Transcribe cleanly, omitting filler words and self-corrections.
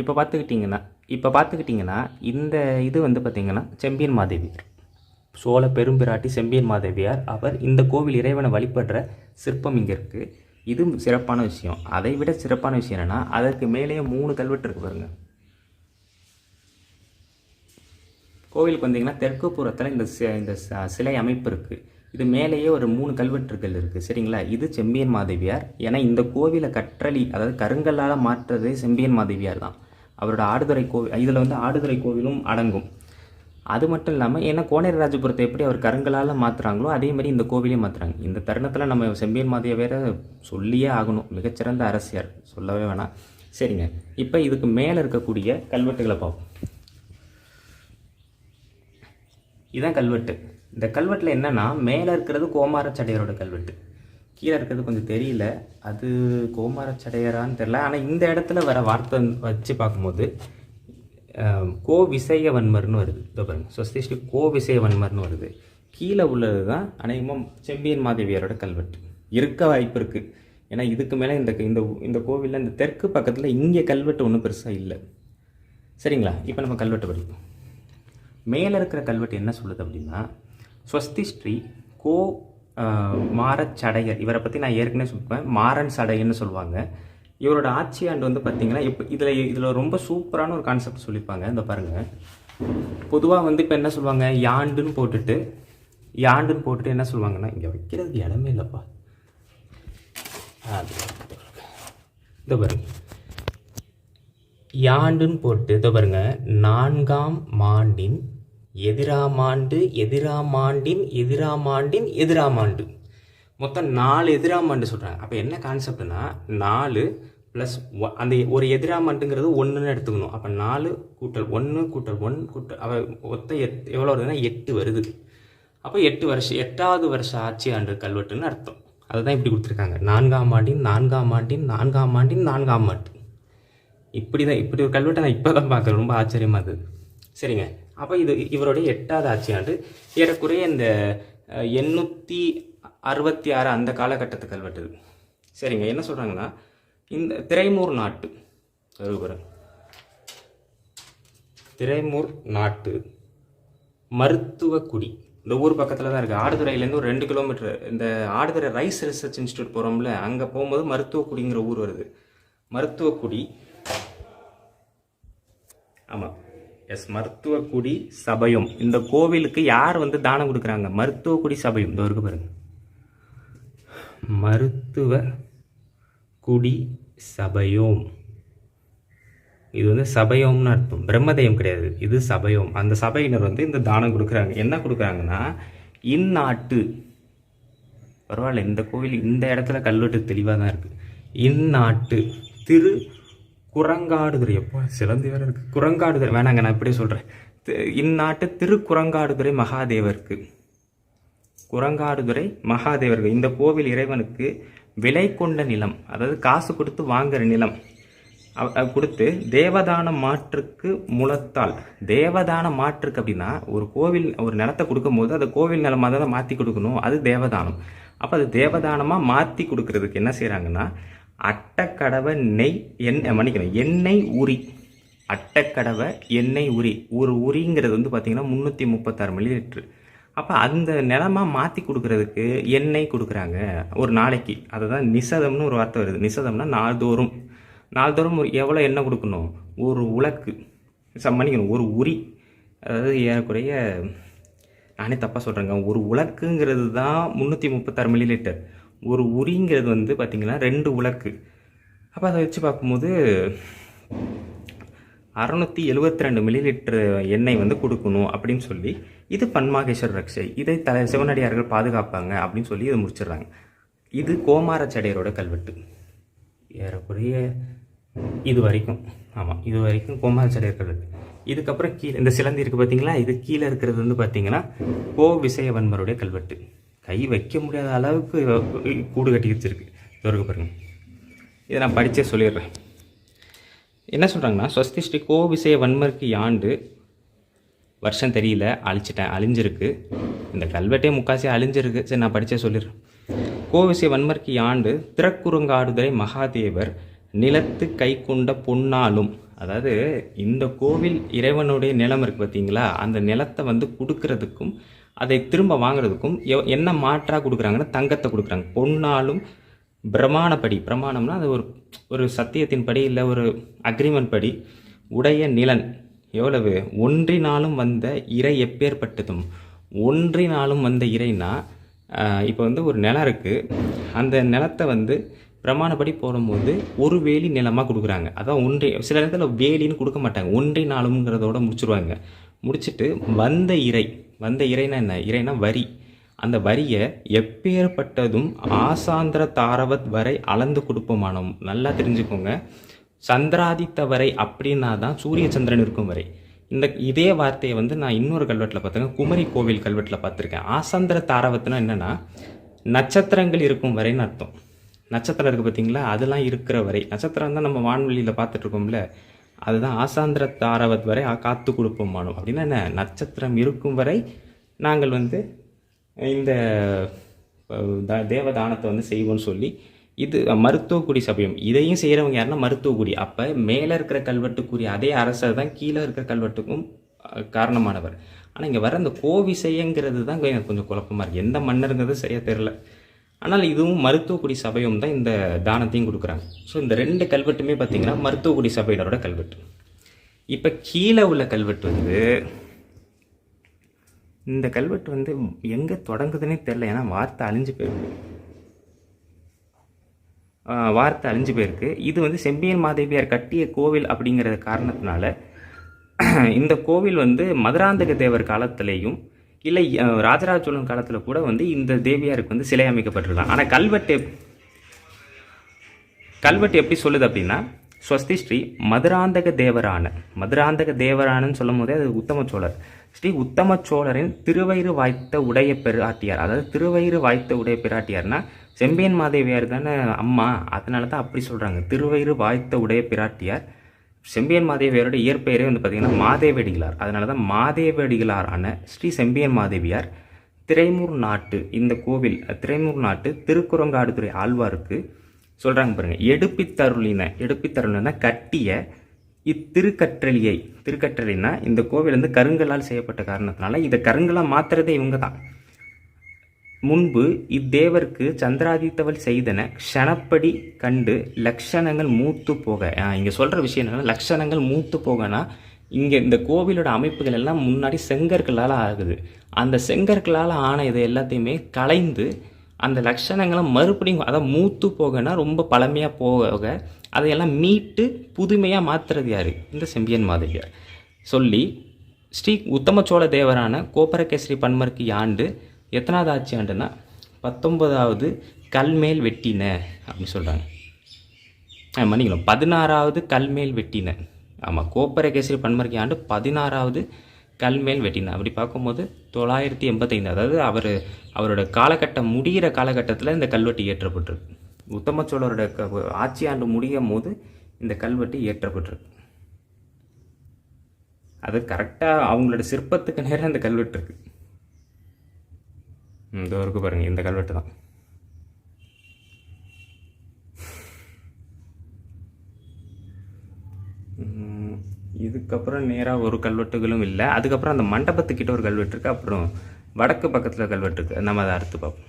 இப்போ பார்த்துக்கிட்டிங்கன்னா இந்த இது வந்து பார்த்திங்கன்னா செம்பியன் மாதேவியார், சோழ பெரும்பிராட்டி செம்பியன் மாதேவியார் அவர் இந்த கோவில் இறைவனை வழிபடுற சிற்பம் இங்கே இருக்குது. இது சிறப்பான விஷயம். அதை விட சிறப்பான விஷயம் என்னென்னா, அதற்கு மேலேயே 3 கல்வெட்டு இருக்குது பாருங்கள். கோவிலுக்கு வந்தீங்கன்னா தெற்கு புறத்தில் இந்த சிலை அமைப்பு இருக்குது. இது மேலேயே ஒரு 3 கல்வெட்டுகள் இருக்குது. சரிங்களா? இது செம்பியன் மாதேவியார். ஏன்னா இந்த கோவிலை கற்றளி, அதாவது கருங்கல்லால் மாற்றுறதே செம்பியன் மாதேவியார் தான். அவரோட ஆடுதுறை கோவில், இதில் வந்து ஆடுதுறை கோவிலும் அடங்கும். அது மட்டும் இல்லாமல், ஏன்னா கோனேரராஜபுரத்தை எப்படி அவர் கருங்கலால் மாற்றுறாங்களோ அதே மாதிரி இந்த கோவிலையும் மாற்றுறாங்க. இந்த தருணத்தில் நம்ம செம்பியன் மாதேவியார் சொல்லியே ஆகணும். மிகச்சிறந்த அரசியார், சொல்லவே வேணாம். சரிங்க, இப்போ இதுக்கு மேலே இருக்கக்கூடிய கல்வெட்டுகளை பார்ப்போம். இதுதான் கல்வெட்டு. இந்த கல்வெட்டில் என்னென்னா, மேலே இருக்கிறது கோமாரச்சடையரோட கல்வெட்டு, கீழே இருக்கிறது கொஞ்சம் தெரியல, அது கோமாரச்சடையரான்னு தெரியல. ஆனால் இந்த இடத்துல வர வார்த்தை வச்சு பார்க்கும்போது கோ விசயவன்மர்னு வருது. இதோ பாருங்கள், ஸ்வஸ்தி கோ விசயவன்மர்னு வருது. கீழே உள்ளது தான் அநேகமாக செம்பியன் மாதேவியாரோட கல்வெட்டு இருக்க வாய்ப்பு இருக்குது. ஏன்னா இதுக்கு மேலே இந்த கோவிலில் இந்த தெற்கு பக்கத்தில் இங்கே கல்வெட்டு ஒன்றும் பெருசாக இல்லை. சரிங்களா? இப்போ நம்ம கல்வெட்டு படிப்போம். மேலே இருக்கிற கல்வெட்டு என்ன சொல்லுது அப்படின்னா, ஸ்வஸ்தி ஸ்ரீ கோ மாரச்சடையர், இவரை பற்றி நான் ஏற்கனவே சொல்லுவேன், மாறன் சடையன்னு சொல்லுவாங்க. இவரோட ஆட்சி ஆண்டு வந்து பார்த்திங்கன்னா, இப்போ இதில் ரொம்ப சூப்பரான ஒரு கான்செப்ட் சொல்லியிருப்பாங்க. இந்த பாருங்கள், பொதுவாக வந்து இப்போ என்ன சொல்லுவாங்க, யாண்டுன்னு போட்டுட்டு என்ன சொல்லுவாங்கன்னா, இங்கே வைக்கிறதுக்கு இடமே இல்லைப்பா, இந்த பாருங்க, யாண்டுன்னு போட்டு இதை பாருங்க, 4ஆம் ஆண்டின் எதிராம் ஆண்டு மொத்தம் 4 எதிராம் ஆண்டு சொல்கிறாங்க. அப்போ என்ன கான்செப்ட்னா, 4 + அந்த ஒரு எதிராம் ஆண்டுங்கிறது 1ன்னு எடுத்துக்கணும். அப்போ 4 + 1 + 1 மொத்தம் எவ்வளோ வருதுன்னா 8 வருது. அப்போ 8 வருஷம், 8வது வருஷ ஆட்சி ஆண்டு கல்வெட்டுன்னு அர்த்தம். அதுதான் இப்படி கொடுத்துருக்காங்க, 4ஆம் ஆண்டு. இப்படி ஒரு கல்வெட்டை நான் இப்போ தான் பார்க்குறேன், ரொம்ப ஆச்சரியமாக இருக்குது. சரிங்க, அப்போ இவருடைய 8வது ஆட்சி ஆண்டு, ஏறக்குறைய இந்த 866 அந்த காலகட்டத்து கல்வெட்டு. சரிங்க, என்ன சொல்கிறாங்கன்னா, இந்த திரைமூர் நாட்டு மருத்துவக்குடி, இந்த ஊர் பக்கத்தில் தான் இருக்குது. ஆடுதுறையிலேருந்து ஒரு 2 கிலோமீட்டர், இந்த ஆடுதுறை ரைஸ் ரிசர்ச் இன்ஸ்டியூட் போகிறோம்ல, அங்கே போகும்போது மருத்துவக்குடிங்கிற ஊர் வருது. மருத்துவக்குடி, ஆமாம், மருத்துவக்குடி சபையம். இந்த கோவிலுக்கு யார் வந்து தானம் கொடுக்குறாங்க? மருத்துவக்குடி சபையம். இந்த இருக்கு பாருங்க, மருத்துவக்குடி சபையோம். இது வந்து சபையோம்னு அர்த்தம், பிரம்மதேயம் கிடையாது, இது சபையோம். அந்த சபையினர் வந்து இந்த தானம் கொடுக்குறாங்க. என்ன கொடுக்குறாங்கன்னா, இந்நாட்டு, பரவாயில்ல, இந்த கோவில் இந்த இடத்துல கல்வெட்டு தெளிவாக தான் இருக்குது. இந்நாட்டு திரு குரங்காடுதுறை, எப்போ சிலந்தி வேறு இருக்குது, குரங்காடுதுறை வேணாங்க, நான் இப்படியே சொல்கிறேன். இந்நாட்டு திருக்குரங்காடுதுறை மகாதேவருக்கு, குரங்காடுதுறை மகாதேவருக்கு இந்த கோவில் இறைவனுக்கு விலை கொண்ட நிலம், அதாவது காசு கொடுத்து வாங்குற நிலம் கொடுத்து தேவதான மாற்றுக்கு முளத்தால். தேவதான மாற்றுக்கு அப்படின்னா, ஒரு கோவில் ஒரு நிலத்தை கொடுக்கும்போது அதை கோவில் நிலமாக தான் மாற்றி கொடுக்கணும், அது தேவதானம். அப்போ அது தேவதானமாக மாற்றி கொடுக்கறதுக்கு என்ன செய்கிறாங்கன்னா, அட்டக்கடவை எண்ணெய் உரி, அட்டக்கடவை எண்ணெய் உரி, ஒரு உரிங்கிறது வந்து பார்த்திங்கன்னா 336 மில்லிலிட்டரு. அப்போ அந்த நிலமாக மாற்றி கொடுக்கறதுக்கு எண்ணெய் கொடுக்குறாங்க ஒரு நாளைக்கு. அதுதான் நிசதம்னு ஒரு வார்த்தை வருது. நிசதம்னா நாள்தோறும் எவ்வளோ எண்ணெய் கொடுக்கணும்? ஒரு உலக்கு, மன்னிக்கணும், ஒரு உரி, அதாவது ஏறக்குறைய, நானே தப்பாக சொல்கிறேங்க, ஒரு உலக்குங்கிறது தான் 336 மில்லிலிட்டர். ஒரு உரிங்கிறது வந்து பார்த்திங்கன்னா 2 உலக்கு. அப்போ அதை வச்சு பார்க்கும்போது 672 மில்லிலிட்டர் எண்ணெய் வந்து கொடுக்கணும் அப்படின்னு சொல்லி, இது பன்மாகேஸ்வர ரக்ஷை, இதை சிவனடியார்கள் பாதுகாப்பாங்க அப்படின்னு சொல்லி இதை முடிச்சிடுறாங்க. இது கோமாரச்சடையரோட கல்வெட்டு. ஏறக்குறைய இது வரைக்கும் கோமாரச்சடையர் கல்வெட்டு. இதுக்கப்புறம் கீழே இந்த சிலந்தி இருக்குது பார்த்தீங்களா, இது கீழே இருக்கிறது வந்து பார்த்திங்கன்னா கோ விசயவன்மருடைய கல்வெட்டு. கை வைக்க முடியாத அளவுக்கு கூடு கட்டி வச்சிருக்கு. இதற்கு பாருங்கள், இதை நான் படித்தே சொல்லிடுறேன். என்ன சொல்கிறாங்கன்னா, ஸ்வஸ்தி ஸ்ரீ கோ விசயவன்மருக்கு ஆண்டு வருஷம் தெரியல, அழிஞ்சிருக்கு. இந்த கல்வெட்டே முக்காசி அழிஞ்சிருக்கு. சரி, நான் படித்தே சொல்லிடுறேன். கோ விசயவன்மருக்கு ஆண்டு திறக்குறுங்காடுதுறை மகாதேவர் நிலத்து கை கொண்ட பொன்னாலும், அதாவது இந்த கோவில் இறைவனுடைய நிலம் இருக்குது பார்த்தீங்களா, அந்த நிலத்தை வந்து கொடுக்கறதுக்கும் அதை திரும்ப வாங்குறதுக்கும் என்ன மாற்றாக கொடுக்குறாங்கன்னா தங்கத்தை கொடுக்குறாங்க. பொன்னாலும் பிரமாணம்னா அது ஒரு ஒரு சத்தியத்தின் படி இல்லை ஒரு அக்ரிமெண்ட் படி உடைய நிலன் எவ்வளவு ஒன்றினாலும் வந்த இறை எப்பேற்பட்டதும். ஒன்றினாலும் வந்த இறைனா இப்போ வந்து ஒரு நிலம் இருக்குது, அந்த நிலத்தை வந்து பிரமாணப்படி போடும்போது ஒரு வேலி நிலமாக கொடுக்குறாங்க. அதான் சில நேரத்தில் வேலின்னு கொடுக்க மாட்டாங்க, ஒன்றினாலும்ங்கிறதோட முடிச்சுருவாங்க. முடிச்சுட்டு வந்த இறைனா என்ன, இறைனா வரி. அந்த வரியை எப்பேற்பட்டதும் ஆசாந்திர தாரவத் வரை அளந்து கொடுப்போமானோம். நல்லா தெரிஞ்சுக்கோங்க, சந்திராதித்த வரை அப்படின்னா தான் சூரிய சந்திரன் இருக்கும் வரை. இதே வார்த்தையை வந்து நான் இன்னொரு கல்வெட்டில் பார்த்தேங்க, குமரி கோவில் கல்வெட்டில் பார்த்துருக்கேன். ஆசாந்திர தாரவத்துனா என்னென்னா நட்சத்திரங்கள் இருக்கும் வரைன்னு அர்த்தம். நட்சத்திரம் இருக்குது பார்த்தீங்களா, அதெல்லாம் இருக்கிற வரை. நட்சத்திரம் தான் நம்ம வான்வெளியில் பார்த்துட்ருக்கோம்ல, அதுதான் ஆசாந்திர தாரவத் வரை காத்து கொடுப்போமானோம். அப்படின்னா என்ன, நட்சத்திரம் இருக்கும் வரை நாங்கள் வந்து இந்த தேவதானத்தை வந்து செய்வோம்னு சொல்லி, இது மருத்துவக்குடி சபையும். இதையும் செய்கிறவங்க யாருன்னா மருத்துவக்குடி. அப்போ மேலே இருக்கிற கல்வெட்டுக்குரிய அதே அரசர் தான் கீழே இருக்கிற கல்வெட்டுக்கும் காரணமானவர். ஆனால் இங்கே வர அந்த கோவிசையங்கிறது தான் எனக்கு கொஞ்சம் குழப்பமாக இருக்குது, எந்த மன்னருங்கிறது செய்ய தெரில. ஆனால் இதுவும் மருத்துவக்குடி சபையும் தான் இந்த தானத்தையும் கொடுக்குறாங்க. ஸோ இந்த 2 கல்வெட்டுமே பார்த்திங்கன்னா மருத்துவக்குடி சபையினரோட கல்வெட்டு. இப்போ கீழே உள்ள கல்வெட்டு வந்து இந்த கல்வெட்டு வந்து எங்கே தொடங்குதுன்னே தெரில, ஏன்னா வார்த்தை அழிஞ்சு போயிருக்கு. இது வந்து செம்பியன் மாதேவியார் கட்டிய கோவில் அப்படிங்கிற காரணத்தினால இந்த கோவில் வந்து மதுராந்தக தேவர் காலத்திலேயும் இல்லை ராஜராஜ சோழன் காலத்தில் கூட வந்து இந்த தேவியாருக்கு வந்து சிலை அமைக்கப்பட்டிருக்கலாம். ஆனால் கல்வெட்டு எப்படி சொல்லுது அப்படின்னா, ஸ்வஸ்தி ஸ்ரீ மதுராந்தக தேவரானன்னு சொல்லும் போதே அது உத்தம சோழர். ஸ்ரீ உத்தம சோழரின் திருவயிறு வாய்த்த உடைய பிராட்டியார். அதாவது திருவயிறு வாய்த்த உடைய பிராட்டியார்னா செம்பியன் மாதேவியார் தானே அம்மா, அதனால தான் அப்படி சொல்கிறாங்க, திருவயிறு வாய்த்த உடைய பிராட்டியார். செம்பியன் மாதேவியாரோட இயற்பெயரே வந்து பார்த்திங்கன்னா மாதேவடிகளார். அதனால தான் மாதேவடிகளாரான ஸ்ரீ செம்பியன் மாதேவியார் திரைமூர் நாட்டு இந்த கோவில் திரைமூர் நாட்டு திருக்குறங்காடுதுறை ஆழ்வாருக்கு சொல்கிறாங்க பாருங்கள், எடுப்பித்தருளின கட்டிய திருக்கற்றளினா இந்த கோவில் வந்து கருங்கலால் செய்யப்பட்ட காரணத்தினால இதை கருங்கலாக மாற்றுறதே இவங்க தான். முன்பு இத்தேவருக்கு சந்திராதித்தவள் செய்தன க்ஷணப்படி கண்டு லக்ஷணங்கள் மூத்து போக. இங்கே சொல்கிற விஷயம் என்னன்னா, லக்ஷணங்கள் மூத்து போகனா இங்கே இந்த கோவிலோட அமைப்புகள் எல்லாம் முன்னாடி செங்கற்களால் ஆகுது. அந்த செங்கற்களால் ஆன இதை எல்லாத்தையுமே கலைந்து அந்த லக்ஷணங்களை மறுபடியும், அதாவது மூத்து போகனா ரொம்ப பழமையாக போக அதையெல்லாம் மீட்டு புதுமையாக மாற்றுறது யார், இந்த செம்பியன் மாதேவியார். சொல்லி ஸ்ரீ உத்தம சோழ தேவரான கோப்பரகேசரி பன்மர்க்கு ஆண்டு எத்தனாவது ஆட்சி ஆண்டுனா 19வது கல்மேல் வெட்டின அப்படின்னு சொல்கிறாங்க. மன்னிக்கணும், 16வது கல்மேல் வெட்டின. ஆமாம், கோப்பரகேசரி பன்மர்க்கு ஆண்டு 16வது கல்மேல் வெட்டின. அப்படி பார்க்கும்போது 985, அதாவது அவரோட காலகட்டம் முடிகிற காலகட்டத்தில் இந்த கல்வெட்டு இயற்றப்பட்டிருக்கு. உத்தம சோழரோட ஆட்சி ஆண்டு முடியும் போது இந்த கல்வெட்டு இயற்றப்பட்டிருக்கு. அது கரெக்டாக அவங்களோட சிற்பத்துக்கு நேரம் இந்த கல்வெட்டு இருக்குது. இந்த வரைக்கும் பாருங்கள், இந்த கல்வெட்டு தான். இதுக்கப்புறம் நேராக ஒரு கல்வெட்டுகளும் இல்லை. அதுக்கப்புறம் அந்த மண்டபத்துக்கிட்ட ஒரு கல்வெட்டு இருக்குது, அப்புறம் வடக்கு பக்கத்தில் கல்வெட்டு இருக்குது. நம்ம அதை அடுத்து பார்ப்போம்.